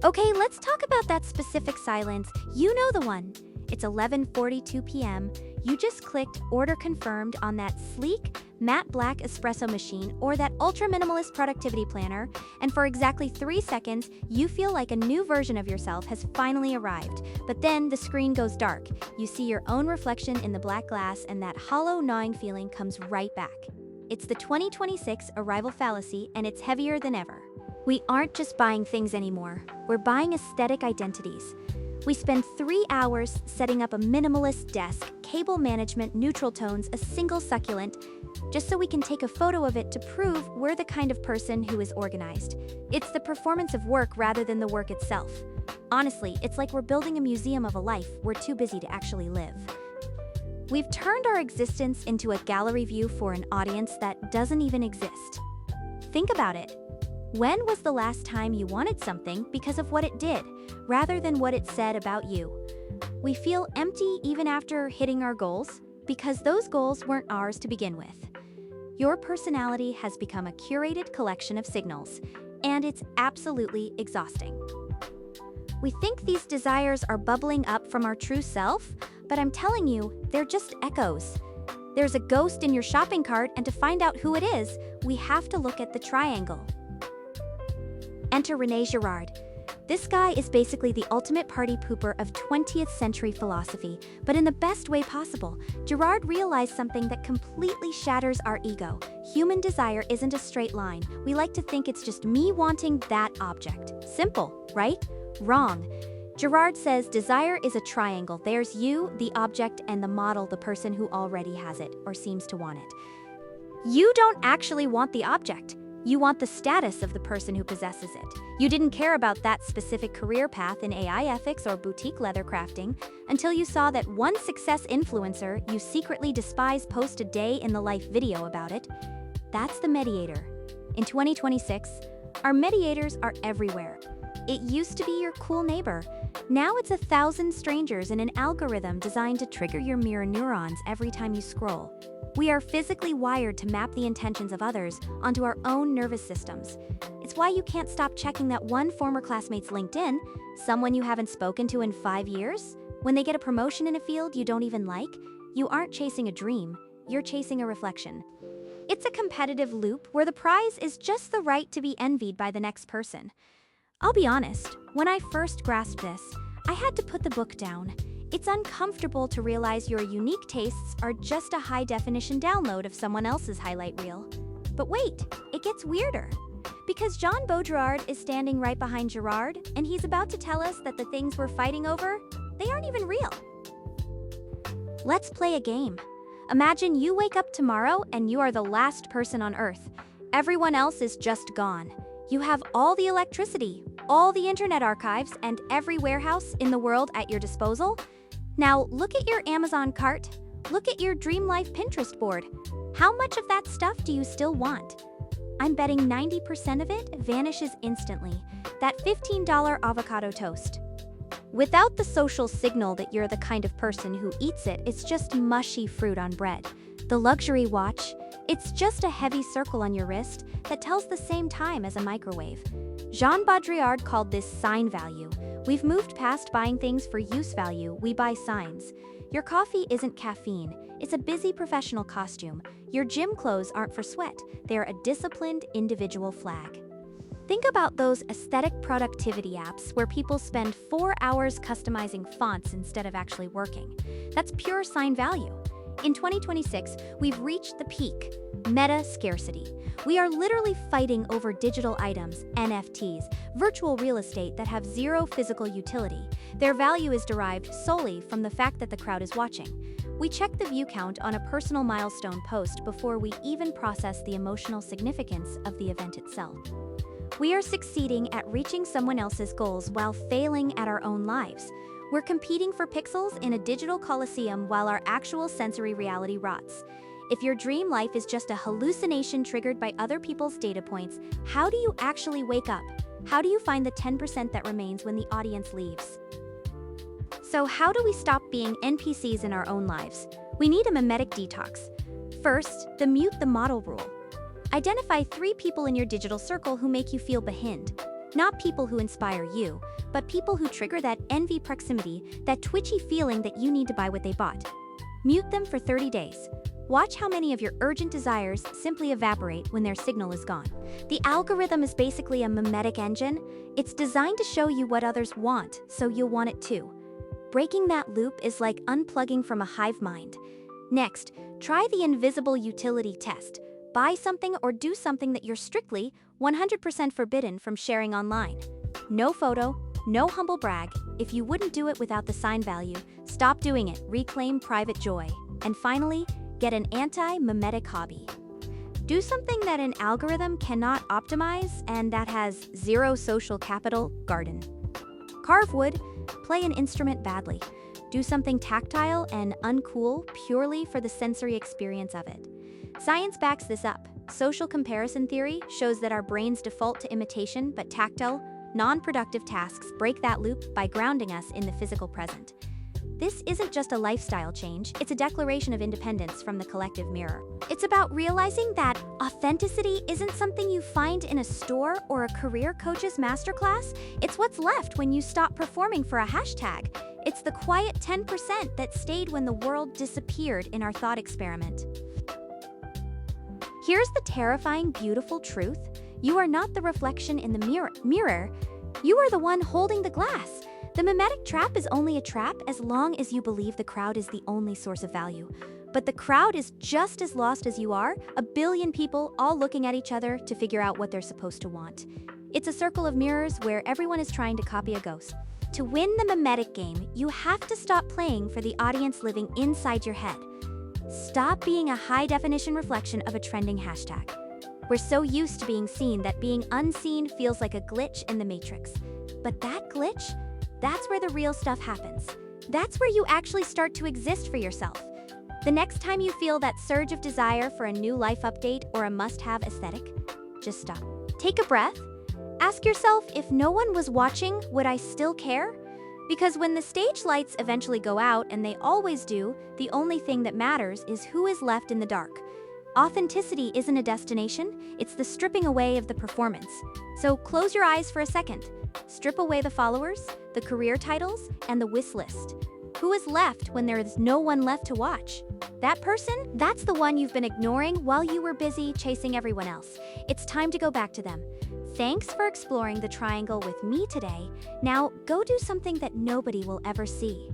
Okay, let's talk about that specific silence. You know the one. It's 11:42 p.m. You just clicked order confirmed on that sleek, matte black espresso machine or that ultra-minimalist productivity planner, and for exactly 3 seconds, you feel like a new version of yourself has finally arrived. But then the screen goes dark. You see your own reflection in the black glass and that hollow, gnawing feeling comes right back. It's the 2026 arrival fallacy, and it's heavier than ever. We aren't just buying things anymore. We're buying aesthetic identities. We spend 3 hours setting up a minimalist desk, cable management, neutral tones, a single succulent, just so we can take a photo of it to prove we're the kind of person who is organized. It's the performance of work rather than the work itself. Honestly, it's like we're building a museum of a life we're too busy to actually live. We've turned our existence into a gallery view for an audience that doesn't even exist. Think about it. When was the last time you wanted something because of what it did, rather than what it said about you? We feel empty even after hitting our goals, because those goals weren't ours to begin with. Your personality has become a curated collection of signals, and it's absolutely exhausting. We think these desires are bubbling up from our true self, but I'm telling you, they're just echoes. There's a ghost in your shopping cart, and to find out who it is, we have to look at the triangle. Enter Girard. This guy is basically the ultimate party pooper of 20th century philosophy, but in the best way possible. Girard realized something that completely shatters our ego. Human desire isn't a straight line. We like to think it's just me wanting that object. Simple, right? Wrong. Girard says desire is a triangle. There's you, the object, and the model, the person who already has it or seems to want it. You don't actually want the object. You want the status of the person who possesses it. You didn't care about that specific career path in AI ethics or boutique leather crafting until you saw that one success influencer you secretly despise post a day in the life video about it. That's the mediator. In 2026, our mediators are everywhere. It used to be your cool neighbor. Now it's 1,000 strangers in an algorithm designed to trigger your mirror neurons every time you scroll. We are physically wired to map the intentions of others onto our own nervous systems. It's why you can't stop checking that one former classmate's LinkedIn, someone you haven't spoken to in 5 years. When they get a promotion in a field you don't even like, you aren't chasing a dream, you're chasing a reflection. It's a competitive loop where the prize is just the right to be envied by the next person. I'll be honest, when I first grasped this, I had to put the book down. It's uncomfortable to realize your unique tastes are just a high-definition download of someone else's highlight reel. But wait, it gets weirder. Because Jean Baudrillard is standing right behind Girard, and he's about to tell us that the things we're fighting over, they aren't even real. Let's play a game. Imagine you wake up tomorrow and you are the last person on Earth. Everyone else is just gone. You have all the electricity, all the internet archives, and every warehouse in the world at your disposal. Now look at your Amazon cart. Look at your dream life Pinterest board. How much of that stuff do you still want? I'm betting 90% of it vanishes instantly. That $15 avocado toast. Without the social signal that you're the kind of person who eats it, it's just mushy fruit on bread. The luxury watch, it's just a heavy circle on your wrist that tells the same time as a microwave. Jean Baudrillard called this sign value. We've moved past buying things for use value, we buy signs. Your coffee isn't caffeine, it's a busy professional costume. Your gym clothes aren't for sweat, they're a disciplined individual flag. Think about those aesthetic productivity apps where people spend 4 hours customizing fonts instead of actually working. That's pure sign value. In 2026, we've reached the peak, meta scarcity. We are literally fighting over digital items, NFTs, virtual real estate that have zero physical utility. Their value is derived solely from the fact that the crowd is watching. We check the view count on a personal milestone post before we even process the emotional significance of the event itself. We are succeeding at reaching someone else's goals while failing at our own lives. We're competing for pixels in a digital coliseum while our actual sensory reality rots. If your dream life is just a hallucination triggered by other people's data points, how do you actually wake up? How do you find the 10% that remains when the audience leaves? So how do we stop being NPCs in our own lives? We need a mimetic detox. First, the mute the model rule. Identify 3 people in your digital circle who make you feel behind. Not people who inspire you, but people who trigger that envy proximity, that twitchy feeling that you need to buy what they bought. Mute them for 30 days. Watch how many of your urgent desires simply evaporate when their signal is gone. The algorithm is basically a mimetic engine. It's designed to show you what others want, so you'll want it too. Breaking that loop is like unplugging from a hive mind. Next, try the invisible utility test. Buy something or do something that you're strictly 100% forbidden from sharing online. No photo, no humble brag. If you wouldn't do it without the sign value, stop doing it. Reclaim private joy. And finally, get an anti-mimetic hobby. Do something that an algorithm cannot optimize and that has zero social capital. Garden. Carve wood. Play an instrument badly. Do something tactile and uncool purely for the sensory experience of it. Science backs this up. Social comparison theory shows that our brains default to imitation, but tactile, non-productive tasks break that loop by grounding us in the physical present. This isn't just a lifestyle change, it's a declaration of independence from the collective mirror. It's about realizing that authenticity isn't something you find in a store or a career coach's masterclass. It's what's left when you stop performing for a hashtag. It's the quiet 10% that stayed when the world disappeared in our thought experiment. Here's the terrifying, beautiful truth. You are not the reflection in the mirror. You are the one holding the glass. The mimetic trap is only a trap as long as you believe the crowd is the only source of value. But the crowd is just as lost as you are, a billion people all looking at each other to figure out what they're supposed to want. It's a circle of mirrors where everyone is trying to copy a ghost. To win the mimetic game, you have to stop playing for the audience living inside your head. Stop being a high-definition reflection of a trending hashtag. We're so used to being seen that being unseen feels like a glitch in the matrix. But that glitch? That's where the real stuff happens. That's where you actually start to exist for yourself. The next time you feel that surge of desire for a new life update or a must-have aesthetic, just stop. Take a breath. Ask yourself, if no one was watching, would I still care? Because when the stage lights eventually go out, and they always do, the only thing that matters is who is left in the dark. Authenticity isn't a destination, it's the stripping away of the performance. So close your eyes for a second. Strip away the followers, the career titles, and the wish list. Who is left when there is no one left to watch? That person? That's the one you've been ignoring while you were busy chasing everyone else. It's time to go back to them. Thanks for exploring the triangle with me today. Now go do something that nobody will ever see.